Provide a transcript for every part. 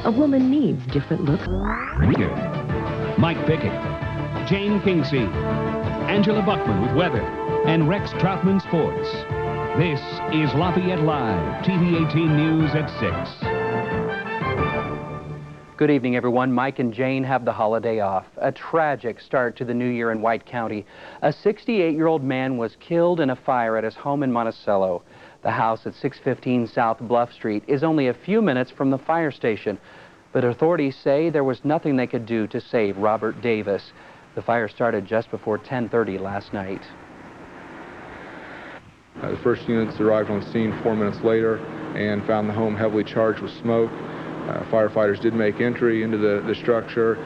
A woman needs different looks. Mike Pickett, Jane Kingsey, Angela Buckman with weather, and Rex Troutman Sports. This is Lafayette Live, TV 18 News at 6. Good evening, everyone. Mike and Jane have the holiday off. A tragic start to the new year in White County. A 68-year-old man was killed in a fire at his home in Monticello. The house at 615 South Bluff Street is only a few minutes from the fire station, but authorities say there was nothing they could do to save Robert Davis. The fire started just before 10:30 last night. The first units arrived on scene 4 minutes later and found the home heavily charged with smoke. Firefighters did make entry into the structure.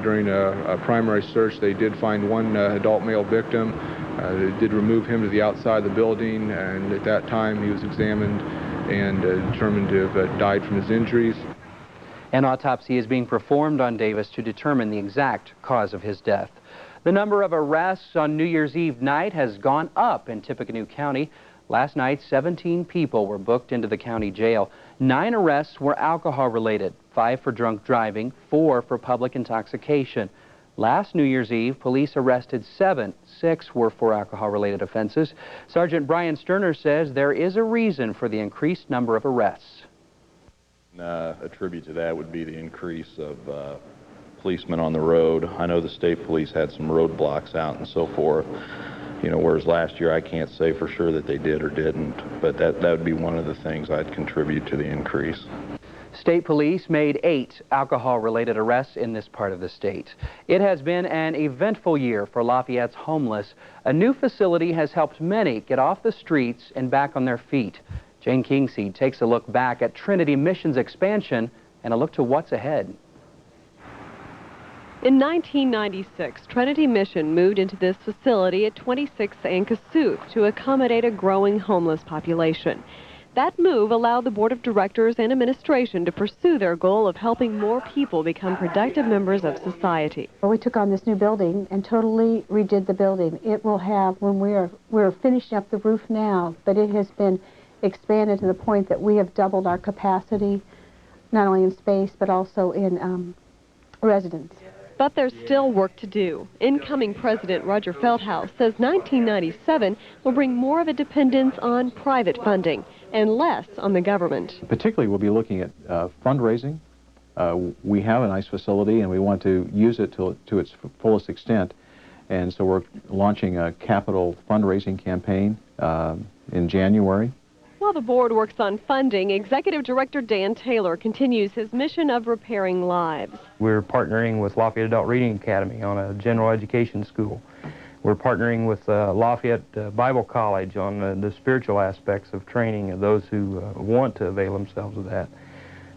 During a primary search, they did find one adult male victim. They did remove him to the outside of the building, and at that time he was examined and determined to have died from his injuries. An autopsy is being performed on Davis to determine the exact cause of his death. The number of arrests on New Year's Eve night has gone up in Tippecanoe County. Last night, 17 people were booked into the county jail. 9 arrests were alcohol-related, 5 for drunk driving, 4 for public intoxication. Last New Year's Eve, police arrested 7. 6 were for alcohol-related offenses. Sergeant Brian Sterner says there is a reason for the increased number of arrests. Attribute to that would be the increase of policemen on the road. I know the state police had some roadblocks out and so forth. You know, whereas last year I can't say for sure that they did or didn't, but that would be one of the things I'd contribute to the increase. State police made 8 alcohol-related arrests in this part of the state. It has been an eventful year for Lafayette's homeless. A new facility has helped many get off the streets and back on their feet. Jane Kingsey takes a look back at Trinity Mission's expansion and a look to what's ahead. In 1996, Trinity Mission moved into this facility at 26th and Kossuth to accommodate a growing homeless population. That move allowed the board of directors and administration to pursue their goal of helping more people become productive members of society. We took on this new building and totally redid the building. It will have, when we're finishing up the roof now, but it has been expanded to the point that we have doubled our capacity, not only in space but also in residents. But there's still work to do. Incoming President Roger Feldhaus says 1997 will bring more of a dependence on private funding and less on the government. Particularly, we'll be looking at fundraising. We have a nice facility and we want to use it to its fullest extent. And so we're launching a capital fundraising campaign in January. While the board works on funding, Executive Director Dan Taylor continues his mission of repairing lives. We're partnering with Lafayette Adult Reading Academy on a general education school. We're partnering with Lafayette Bible College on the spiritual aspects of training of those who want to avail themselves of that.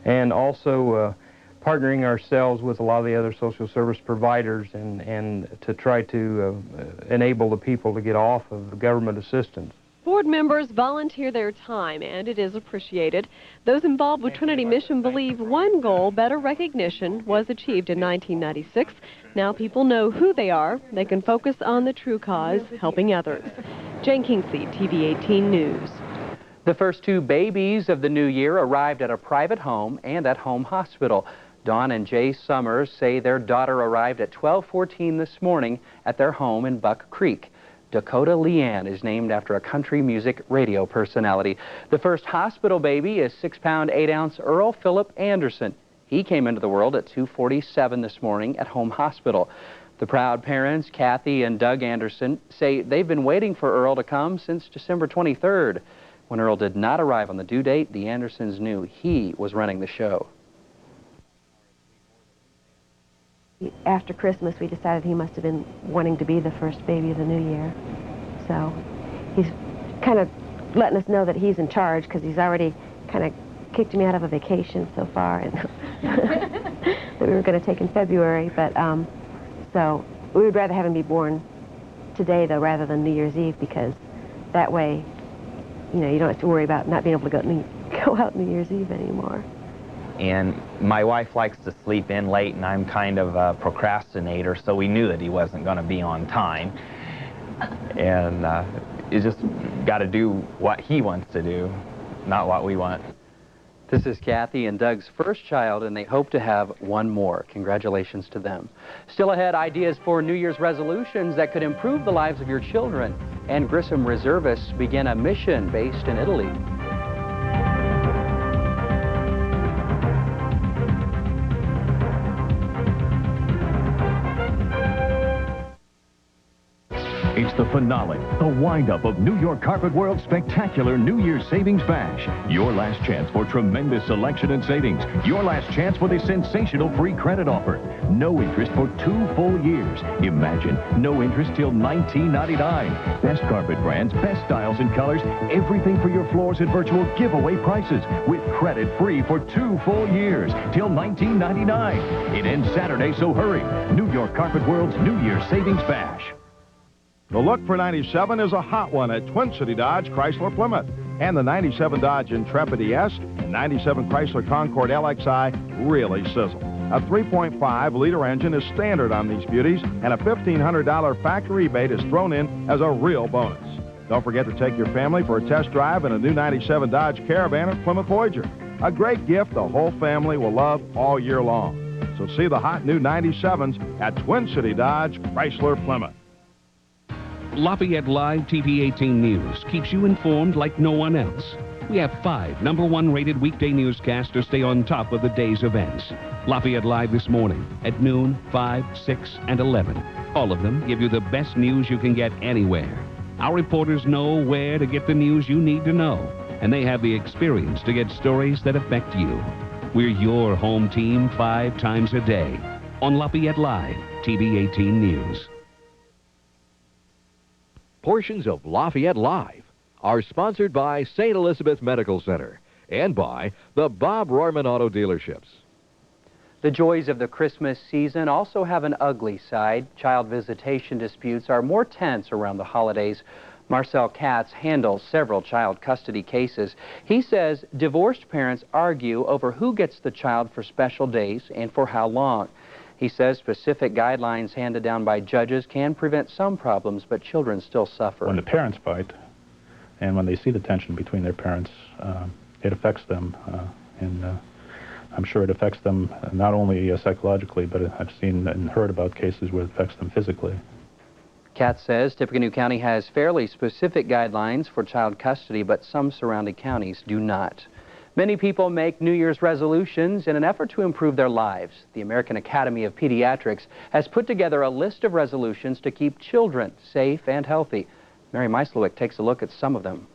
And also partnering ourselves with a lot of the other social service providers and to try to enable the people to get off of government assistance. Board members volunteer their time, and it is appreciated. Those involved with Trinity Mission believe one goal, better recognition, was achieved in 1996. Now people know who they are. They can focus on the true cause, helping others. Jane Kingsey, TV 18 News. The first 2 babies of the new year arrived at a private home and at home hospital. Dawn and Jay Summers say their daughter arrived at 12:14 this morning at their home in Buck Creek. Dakota Leanne is named after a country music radio personality. The first hospital baby is 6-pound, 8-ounce Earl Philip Anderson. He came into the world at 2:47 this morning at home hospital. The proud parents, Kathy and Doug Anderson, say they've been waiting for Earl to come since December 23rd. When Earl did not arrive on the due date, the Andersons knew he was running the show. After Christmas, we decided he must have been wanting to be the first baby of the new year. So he's kind of letting us know that he's in charge because he's already kind of kicked me out of a vacation so far and that we were going to take in February. But so we would rather have him be born today, though, rather than New Year's Eve, because that way, you know, you don't have to worry about not being able to go out New Year's Eve anymore. And my wife likes to sleep in late, and I'm kind of a procrastinator, so we knew that he wasn't going to be on time. And you just got to do what he wants to do, not what we want. This is Kathy and Doug's first child, and they hope to have one more. Congratulations to them. Still ahead, ideas for New Year's resolutions that could improve the lives of your children. And Grissom reservists begin a mission based in Italy. It's the finale, the wind-up of New York Carpet World's spectacular New Year's Savings Bash. Your last chance for tremendous selection and savings. Your last chance for this sensational free credit offer. No interest for 2 full years. Imagine, no interest till $19.99. Best carpet brands, best styles and colors, everything for your floors at virtual giveaway prices. With credit free for 2 full years till $19.99. It ends Saturday, so hurry. New York Carpet World's New Year's Savings Bash. The look for 97 is a hot one at Twin City Dodge Chrysler Plymouth. And the 97 Dodge Intrepid ES and 97 Chrysler Concorde LXI really sizzle. A 3.5-liter engine is standard on these beauties, and a $1,500 factory rebate is thrown in as a real bonus. Don't forget to take your family for a test drive in a new 97 Dodge Caravan or Plymouth Voyager. A great gift the whole family will love all year long. So see the hot new 97s at Twin City Dodge Chrysler Plymouth. Lafayette Live TV 18 News keeps you informed like no one else. We have 5 #1 rated weekday newscasts to stay on top of the day's events. Lafayette Live this morning at noon, 5, 6, and 11. All of them give you the best news you can get anywhere. Our reporters know where to get the news you need to know, and they have the experience to get stories that affect you. We're your home team 5 times a day on Lafayette Live TV 18 News. Portions of Lafayette Live are sponsored by St. Elizabeth Medical Center and by the Bob Rohrman Auto Dealerships. The joys of the Christmas season also have an ugly side. Child visitation disputes are more tense around the holidays. Marcel Katz handles several child custody cases. He says divorced parents argue over who gets the child for special days and for how long. He says specific guidelines handed down by judges can prevent some problems, but children still suffer. When the parents fight, and when they see the tension between their parents, it affects them, and I'm sure it affects them not only psychologically, but I've seen and heard about cases where it affects them physically. Katz says Tippecanoe County has fairly specific guidelines for child custody, but some surrounding counties do not. Many people make New Year's resolutions in an effort to improve their lives. The American Academy of Pediatrics has put together a list of resolutions to keep children safe and healthy. Mary Meislowick takes a look at some of them.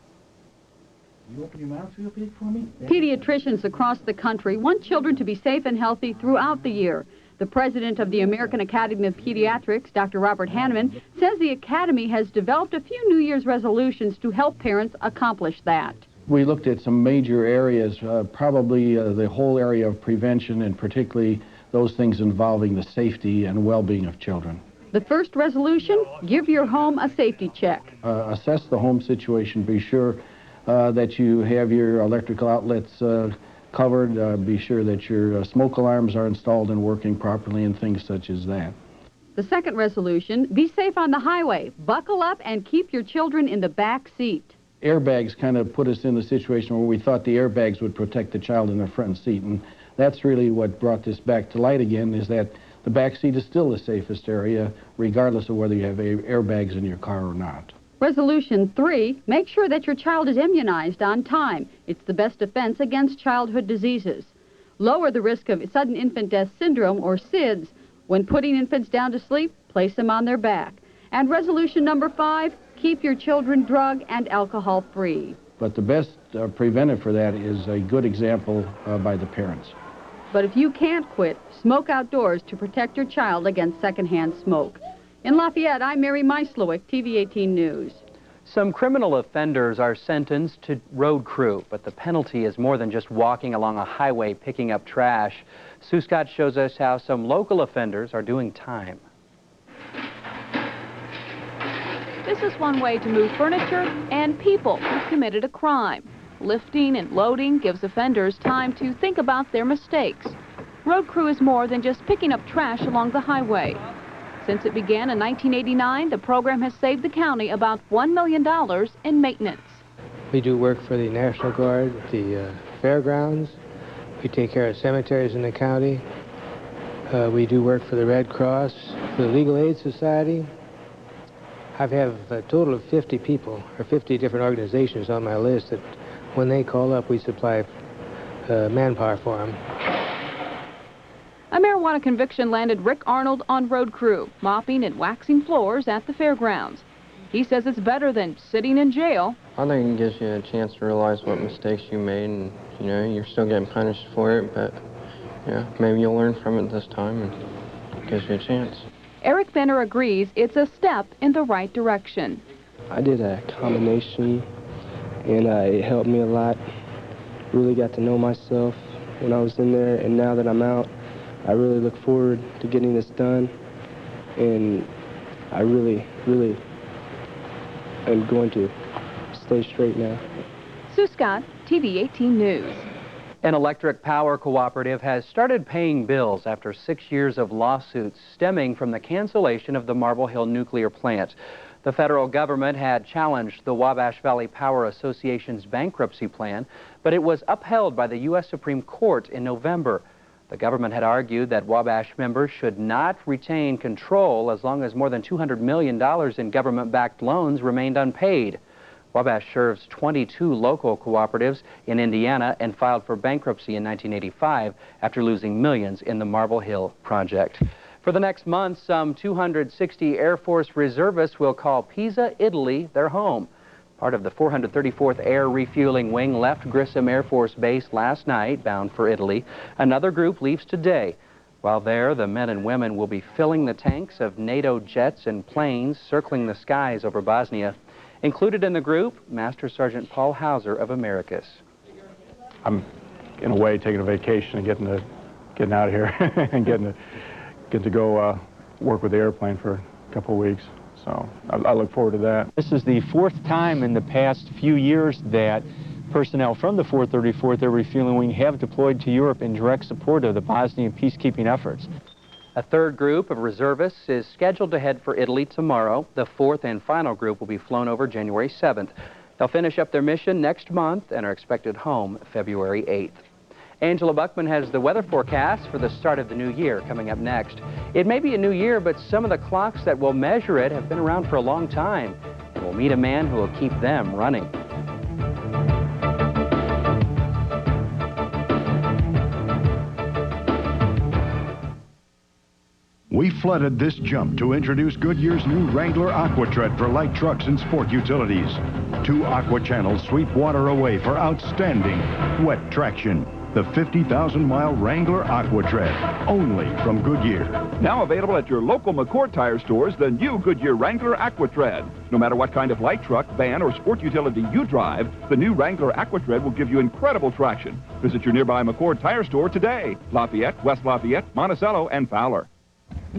You open your mouth real big for me? Pediatricians across the country want children to be safe and healthy throughout the year. The president of the American Academy of Pediatrics, Dr. Robert Hanneman, says the Academy has developed a few New Year's resolutions to help parents accomplish that. We looked at some major areas, probably the whole area of prevention, and particularly those things involving the safety and well-being of children. The first resolution, give your home a safety check. Assess the home situation. Be sure that you have your electrical outlets covered. Be sure that your smoke alarms are installed and working properly, and things such as that. The second resolution, be safe on the highway. Buckle up and keep your children in the back seat. Airbags kind of put us in the situation where we thought the airbags would protect the child in the front seat, and that's really what brought this back to light again, is that the back seat is still the safest area, regardless of whether you have airbags in your car or not. Resolution 3, make sure that your child is immunized on time. It's the best defense against childhood diseases. Lower the risk of sudden infant death syndrome, or SIDS. When putting infants down to sleep, place them on their back. And resolution number 5, keep your children drug and alcohol free. But the best preventive for that is a good example by the parents. But if you can't quit, smoke outdoors to protect your child against secondhand smoke. In Lafayette, I'm Mary Meislowick, TV 18 News. Some criminal offenders are sentenced to road crew, but the penalty is more than just walking along a highway picking up trash. Sue Scott shows us how some local offenders are doing time. This is one way to move furniture and people who've committed a crime. Lifting and loading gives offenders time to think about their mistakes. Road crew is more than just picking up trash along the highway. Since it began in 1989, the program has saved the county about $1 million in maintenance. We do work for the National Guard, the fairgrounds, We take care of cemeteries in the county. We do work for the Red Cross, for the Legal Aid Society. I have a total of 50 people, or 50 different organizations on my list that when they call up, we supply manpower for them. A marijuana conviction landed Rick Arnold on road crew, mopping and waxing floors at the fairgrounds. He says it's better than sitting in jail. I think it gives you a chance to realize what mistakes you made, and you're still getting punished for it, but maybe you'll learn from it this time, and it gives you a chance. Eric Benner agrees it's a step in the right direction. I did a combination, and it helped me a lot. Really got to know myself when I was in there, and now that I'm out, I really look forward to getting this done, and I really am going to stay straight now. Sue Scott, TV 18 News. An electric power cooperative has started paying bills after 6 years of lawsuits stemming from the cancellation of the Marble Hill nuclear plant. The federal government had challenged the Wabash Valley Power Association's bankruptcy plan, but it was upheld by the U.S. Supreme Court in November. The government had argued that Wabash members should not retain control as long as more than $200 million in government-backed loans remained unpaid. Wabash serves 22 local cooperatives in Indiana and filed for bankruptcy in 1985 after losing millions in the Marble Hill project. For the next month, some 260 Air Force reservists will call Pisa, Italy, their home. Part of the 434th Air Refueling Wing left Grissom Air Force Base last night, bound for Italy. Another group leaves today. While there, the men and women will be filling the tanks of NATO jets and planes circling the skies over Bosnia. Included in the group, Master Sergeant Paul Hauser of Americus. I'm, in a way, taking a vacation and getting out of here and getting to go work with the airplane for a couple of weeks. So I look forward to that. This is the fourth time in the past few years that personnel from the 434th Air Refueling Wing have deployed to Europe in direct support of the Bosnian peacekeeping efforts. A third group of reservists is scheduled to head for Italy tomorrow. The fourth and final group will be flown over January 7th. They'll finish up their mission next month and are expected home February 8th. Angela Buckman has the weather forecast for the start of the new year coming up next. It may be a new year, but some of the clocks that will measure it have been around for a long time, and we'll meet a man who will keep them running. We flooded this jump to introduce Goodyear's new Wrangler AquaTread for light trucks and sport utilities. 2 aqua channels sweep water away for outstanding wet traction. The 50,000-mile Wrangler AquaTread, only from Goodyear. Now available at your local McCord Tire stores, the new Goodyear Wrangler AquaTread. No matter what kind of light truck, van, or sport utility you drive, the new Wrangler AquaTread will give you incredible traction. Visit your nearby McCord Tire store today. Lafayette, West Lafayette, Monticello, and Fowler.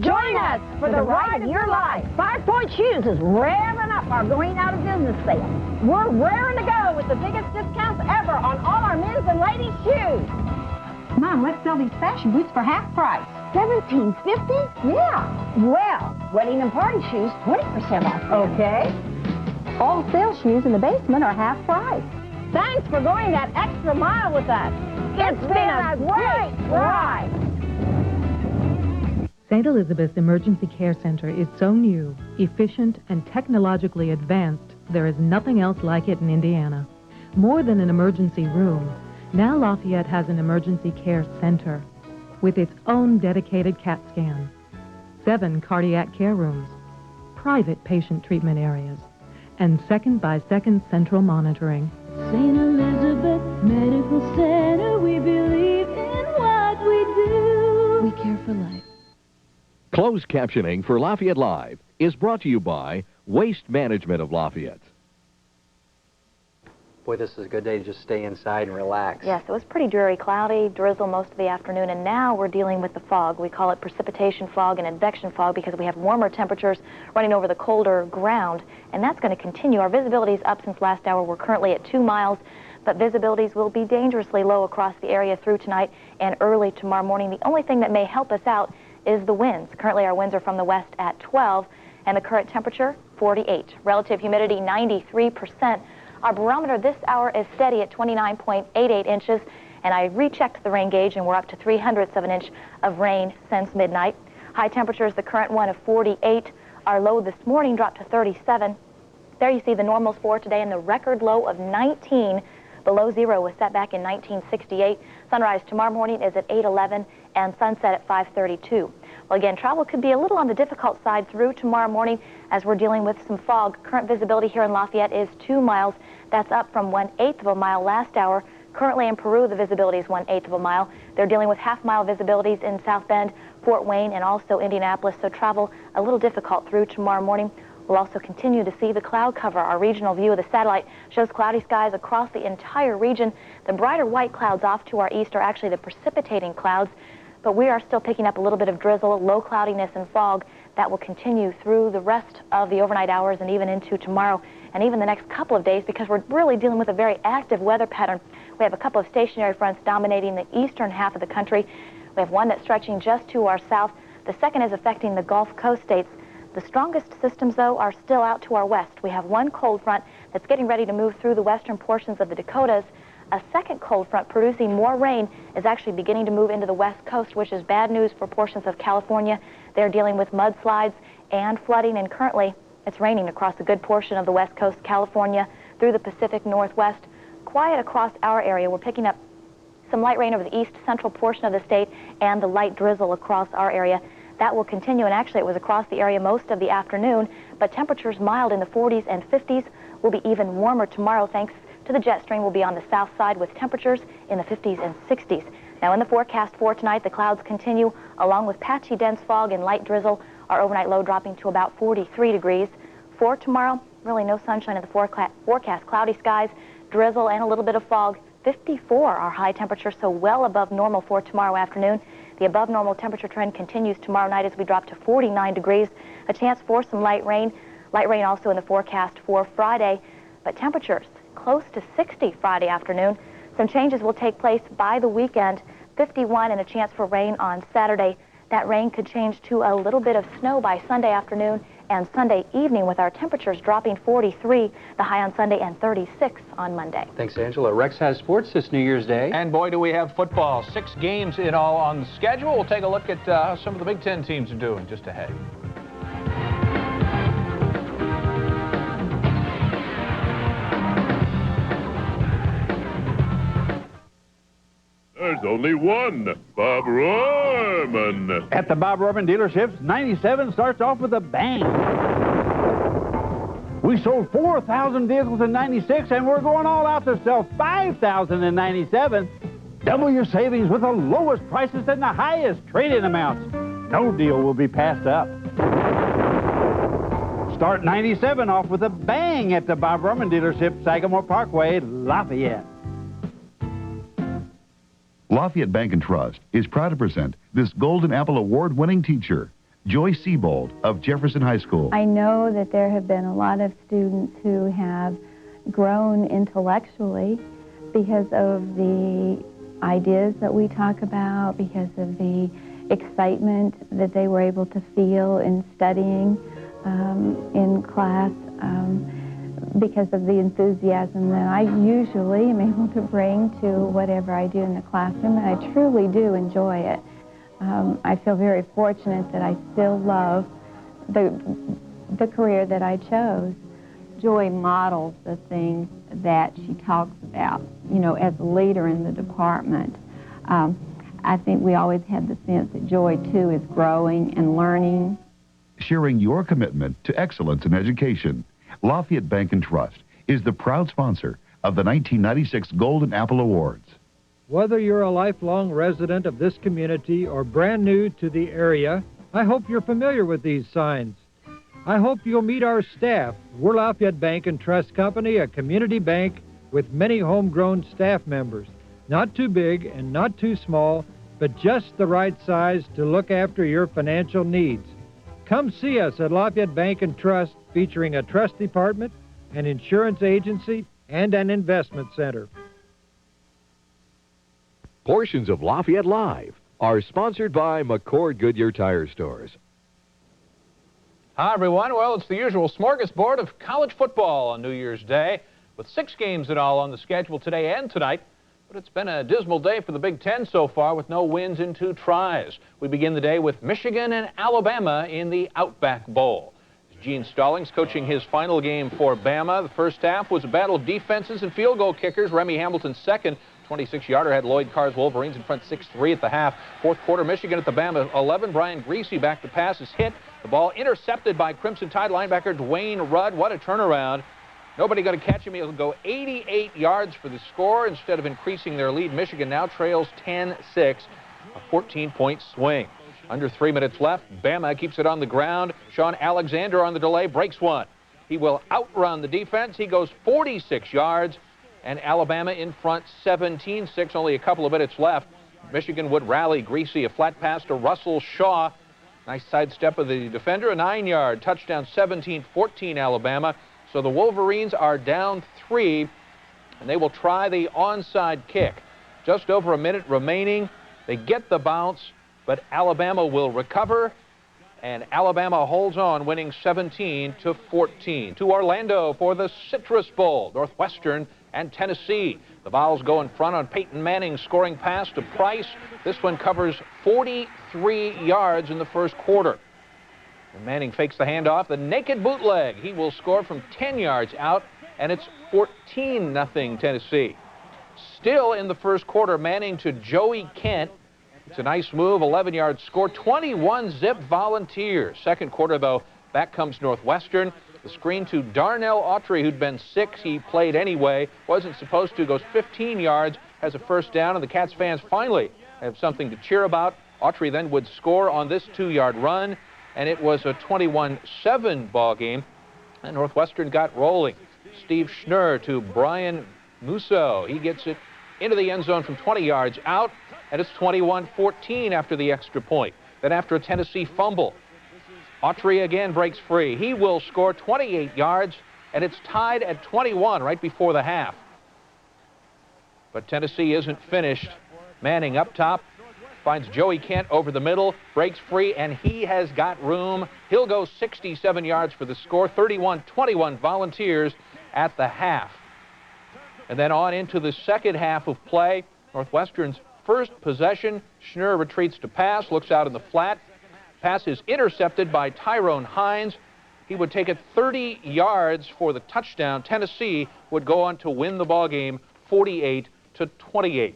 Join us for the ride of your life. 5 Point Shoes is revving up our going out of business sale. We're raring to go with the biggest discounts ever on all our men's and ladies' shoes. Mom, let's sell these fashion boots for half price. $17.50? Yeah. Well, wedding and party shoes, 20% off. Okay. All sale shoes in the basement are half price. Thanks for going that extra mile with us. It's been a great ride. St. Elizabeth's Emergency Care Center is so new, efficient, and technologically advanced, there is nothing else like it in Indiana. More than an emergency room, now Lafayette has an emergency care center with its own dedicated CAT scan, 7 cardiac care rooms, private patient treatment areas, and second-by-second central monitoring. St. Elizabeth Medical Center, we believe in what we do. We care for life. Closed captioning for Lafayette Live is brought to you by Waste Management of Lafayette. Boy, this is a good day to just stay inside and relax. Yes, it was pretty dreary, cloudy, drizzle most of the afternoon, and now we're dealing with the fog. We call it precipitation fog and advection fog because we have warmer temperatures running over the colder ground, and that's going to continue. Our visibility is up since last hour. We're currently at 2 miles, but visibilities will be dangerously low across the area through tonight and early tomorrow morning. The only thing that may help us out is the winds. Currently, our winds are from the west at 12, and the current temperature, 48. Relative humidity, 93%. Our barometer this hour is steady at 29.88 inches, And I rechecked the rain gauge, and we're up to 0.03 of an inch of rain since midnight. High temperatures, the current one of 48. Our low this morning dropped to 37. There you see the normals for today, and the record low of 19 below zero was set back in 1968. Sunrise tomorrow morning is at 8:11 and sunset at 5:32. Well, again, travel could be a little on the difficult side through tomorrow morning as we're dealing with some fog. Current visibility here in Lafayette is 2 miles. That's up from 1/8 of a mile last hour. Currently in Peru, the visibility is 1/8 of a mile. They're dealing with half-mile visibilities in South Bend, Fort Wayne, and also Indianapolis, so travel a little difficult through tomorrow morning. We'll also continue to see the cloud cover. Our regional view of the satellite shows cloudy skies across the entire region. The brighter white clouds off to our east are actually the precipitating clouds, but we are still picking up a little bit of drizzle, low cloudiness, and fog that will continue through the rest of the overnight hours and even into tomorrow and even the next couple of days, because we're really dealing with a very active weather pattern. We have a couple of stationary fronts dominating the eastern half of the country. We have one that's stretching just to our south. The second is affecting the Gulf Coast states. The strongest systems, though, are still out to our west. We have one cold front that's getting ready to move through the western portions of the Dakotas. A second cold front producing more rain is actually beginning to move into the west coast, which is bad news for portions of California. They're dealing with mudslides and flooding, and currently it's raining across a good portion of the west coast, California, through the Pacific Northwest. Quiet across our area. We're picking up some light rain over the east central portion of the state and the light drizzle across our area. That will continue, and actually it was across the area most of the afternoon, but temperatures mild in the 40s and 50s. Will be even warmer tomorrow thanks to the jet stream. Will be on the south side with temperatures in the 50s and 60s. Now in the forecast for tonight, the clouds continue along with patchy dense fog and light drizzle. Our overnight low dropping to about 43 degrees. For tomorrow, really no sunshine in the forecast. Cloudy skies, drizzle, and a little bit of fog. 54 our high temperature, so well above normal for tomorrow afternoon. The above normal temperature trend continues tomorrow night as we drop to 49 degrees. A chance for some light rain. Light rain also in the forecast for Friday, but temperatures close to 60 Friday afternoon. Some changes will take place by the weekend. 51 and a chance for rain on Saturday. That rain could change to a little bit of snow by Sunday afternoon and Sunday evening, with our temperatures dropping 43, the high on Sunday, and 36 on Monday. Thanks, Angela. Rex has sports this New Year's Day. And boy, do we have football. 6 games in all on the schedule. We'll take a look at how some of the Big Ten teams are doing just ahead. There's only one, Bob Rohrman. At the Bob Rohrman dealerships, 97 starts off with a bang. We sold 4,000 vehicles in 96, and we're going all out to sell 5,000 in 97. Double your savings with the lowest prices and the highest trade-in amounts. No deal will be passed up. Start 97 off with a bang at the Bob Rohrman dealership, Sagamore Parkway, Lafayette. Lafayette Bank and Trust is proud to present this Golden Apple Award-winning teacher, Joy Siebold of Jefferson High School. I know that there have been a lot of students who have grown intellectually because of the ideas that we talk about, because of the excitement that they were able to feel in studying in class, because of the enthusiasm that I usually am able to bring to whatever I do in the classroom, and I truly do enjoy it. I feel very fortunate that I still love the career that I chose. Joy models the things that she talks about, you know, as a leader in the department. I think we always have the sense that Joy, too, is growing and learning. Sharing your commitment to excellence in education, Lafayette Bank and Trust is the proud sponsor of the 1996 Golden Apple Awards. Whether you're a lifelong resident of this community or brand new to the area, I hope you're familiar with these signs. I hope you'll meet our staff. We're Lafayette Bank and Trust Company, a community bank with many homegrown staff members. Not too big and not too small, but just the right size to look after your financial needs. Come see us at Lafayette Bank and Trust, featuring a trust department, an insurance agency, and an investment center. Portions of Lafayette Live are sponsored by McCord Goodyear Tire Stores. Hi, everyone. Well, it's the usual smorgasbord of college football on New Year's Day, with 6 games in all on the schedule today and tonight. But it's been a dismal day for the Big Ten so far with no wins in 2 tries. We begin the day with Michigan and Alabama in the Outback Bowl. Gene Stallings coaching his final game for Bama. The first half was a battle of defenses and field goal kickers. Remy Hamilton's second 26-yarder had Lloyd Carr's Wolverines in front 6-3 at the half. Fourth quarter, Michigan at the Bama 11. Brian Greasy back to pass is hit. The ball intercepted by Crimson Tide linebacker Dwayne Rudd. What a turnaround. Nobody going to catch him. He'll go 88 yards for the score. Instead of increasing their lead, Michigan now trails 10-6, a 14-point swing. Under 3 minutes left, Bama keeps it on the ground. Sean Alexander on the delay breaks one. He will outrun the defense. He goes 46 yards, and Alabama in front 17-6, only a couple of minutes left. Michigan would rally. Greasy, a flat pass to Russell Shaw. Nice sidestep of the defender, a 9-yard touchdown, 17-14 Alabama. So the Wolverines are down 3, and they will try the onside kick. Just over a minute remaining. They get the bounce, but Alabama will recover, and Alabama holds on, winning 17-14. To Orlando for the Citrus Bowl, Northwestern and Tennessee. The Vols go in front on Peyton Manning's scoring pass to Price. This one covers 43 yards in the first quarter. And Manning fakes the handoff, the naked bootleg. He will score from 10 yards out, and it's 14-0 Tennessee. Still in the first quarter, Manning to Joey Kent. It's a nice move, 11-yard score, 21-zip Volunteers. Second quarter, though, back comes Northwestern. The screen to Darnell Autry, who'd been 6. He played anyway, wasn't supposed to, goes 15 yards, has a first down, and the Cats fans finally have something to cheer about. Autry then would score on this 2-yard run, and it was a 21-7 ball game, and Northwestern got rolling. Steve Schnurr to Brian Musso. He gets it into the end zone from 20 yards out, and it's 21-14 after the extra point. Then after a Tennessee fumble, Autry again breaks free. He will score 28 yards, and it's tied at 21 right before the half. But Tennessee isn't finished. Manning up top, finds Joey Kent over the middle, breaks free, and he has got room. He'll go 67 yards for the score, 31-21 Volunteers at the half. And then on into the second half of play, Northwestern's first possession. Schnurr retreats to pass, looks out in the flat. Pass is intercepted by Tyrone Hines. He would take it 30 yards for the touchdown. Tennessee would go on to win the ball game 48-28.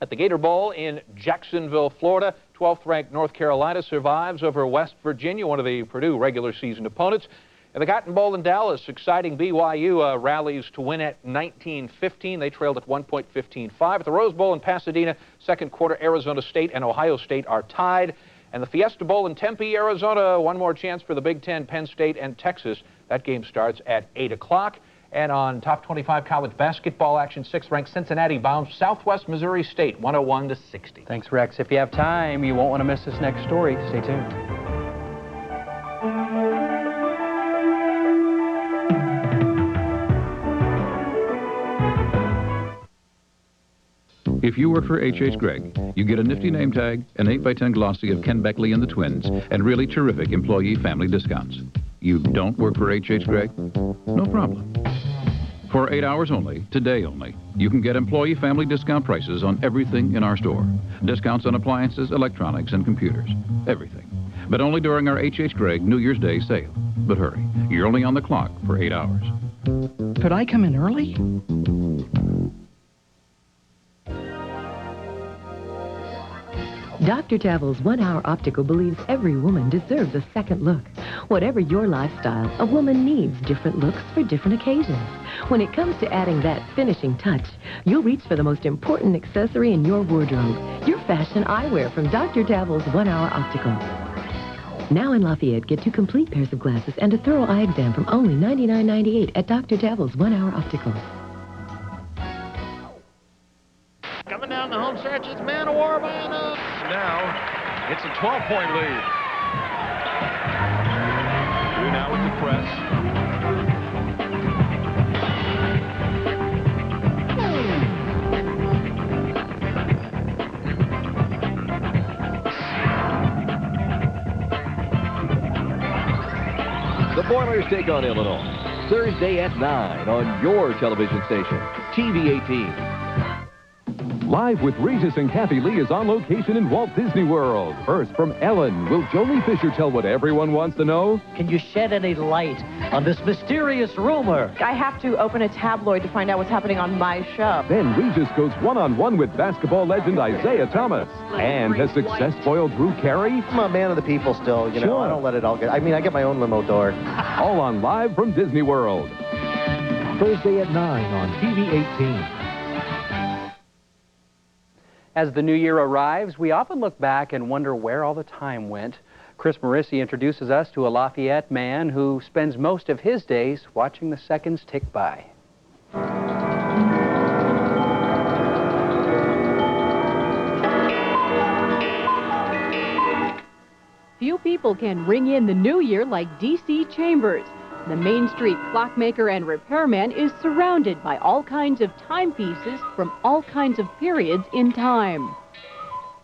At the Gator Bowl in Jacksonville, Florida, 12th-ranked North Carolina survives over West Virginia, one of the Purdue regular season opponents. And the Cotton Bowl in Dallas, exciting BYU rallies to win at 19-15. They trailed at 1.15.5. At the Rose Bowl in Pasadena, second quarter, Arizona State and Ohio State are tied. And the Fiesta Bowl in Tempe, Arizona, one more chance for the Big Ten, Penn State and Texas. That game starts at 8 o'clock. And on top 25 college basketball action, 6th-ranked Cincinnati bounds Southwest Missouri State 101-60. Thanks, Rex. If you have time, you won't want to miss this next story. Stay tuned. If you work for H.H. Gregg, you get a nifty name tag, an 8x10 glossy of Ken Beckley and the Twins, and really terrific employee family discounts. You don't work for H.H. Gregg? No problem. For 8 hours only, today only, you can get employee family discount prices on everything in our store. Discounts on appliances, electronics, and computers. Everything. But only during our H.H. Gregg New Year's Day sale. But hurry, you're only on the clock for 8 hours. Could I come in early? Dr. Tavel's 1 Hour Optical believes every woman deserves a second look. Whatever your lifestyle, a woman needs different looks for different occasions. When it comes to adding that finishing touch, you'll reach for the most important accessory in your wardrobe, your fashion eyewear from Dr. Tavel's 1 Hour Optical. Now in Lafayette, get 2 complete pairs of glasses and a thorough eye exam from only $99.98 at Dr. Tavel's 1 Hour Optical. Coming down the home stretch, it's Man of War Band. Now, it's a 12-point lead. Blue now with the press. The Boilers take on Illinois Thursday at 9 on your television station, TV 18. Live with Regis and Kathy Lee is on location in Walt Disney World. First, from Ellen, will Jolie Fisher tell what everyone wants to know? Can you shed any light on this mysterious rumor? I have to open a tabloid to find out what's happening on my show. Then Regis goes one-on-one with basketball legend Isaiah Thomas. And has success spoiled Drew Carey? I'm a man of the people still, you know. Sure. I don't let it all get... I mean, I get my own limo door. All on Live from Disney World. Thursday at 9 on TV 18. As the new year arrives, we often look back and wonder where all the time went. Chris Morissi introduces us to a Lafayette man who spends most of his days watching the seconds tick by. Few people can ring in the new year like D.C. Chambers. The Main Street clockmaker and repairman is surrounded by all kinds of timepieces from all kinds of periods in time.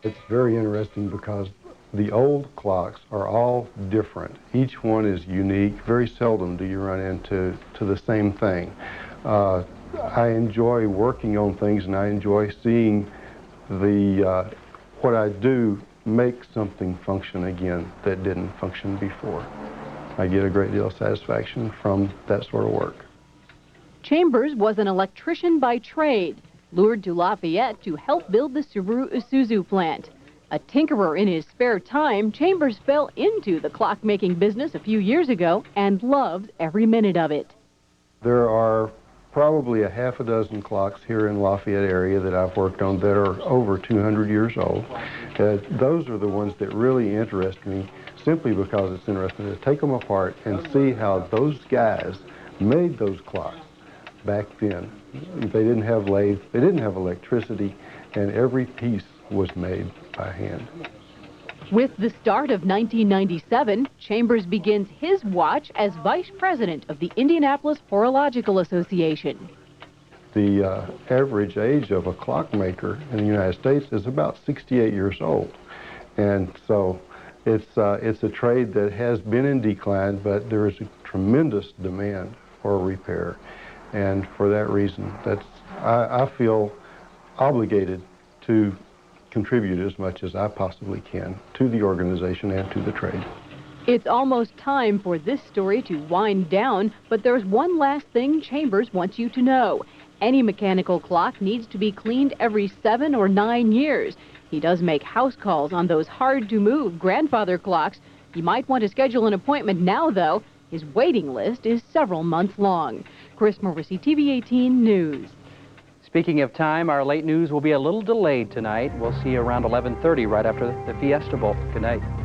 It's very interesting because the old clocks are all different. Each one is unique. Very seldom do you run into the same thing. I enjoy working on things, and I enjoy seeing what I do make something function again that didn't function before. I get a great deal of satisfaction from that sort of work. Chambers was an electrician by trade, lured to Lafayette to help build the Subaru Isuzu plant. A tinkerer in his spare time, Chambers fell into the clock-making business a few years ago and loves every minute of it. There are probably a half a dozen clocks here in Lafayette area that I've worked on that are over 200 years old. Those are the ones that really interest me, simply because it's interesting to take them apart and see how those guys made those clocks back then. They didn't have lathes, they didn't have electricity, and every piece was made by hand. With the start of 1997, Chambers begins his watch as vice president of the Indianapolis Horological Association. The average age of a clockmaker in the United States is about 68 years old. And so it's a trade that has been in decline, but there is a tremendous demand for repair. And for that reason, I feel obligated to contribute as much as I possibly can to the organization and to the trade. It's almost time for this story to wind down, but there's one last thing Chambers wants you to know. Any mechanical clock needs to be cleaned every 7 or 9 years. He does make house calls on those hard-to-move grandfather clocks. You might want to schedule an appointment now, though. His waiting list is several months long. Chris Morissi, TV 18 News. Speaking of time, our late news will be a little delayed tonight. We'll see you around 11:30 right after the Fiesta Bowl. Good night.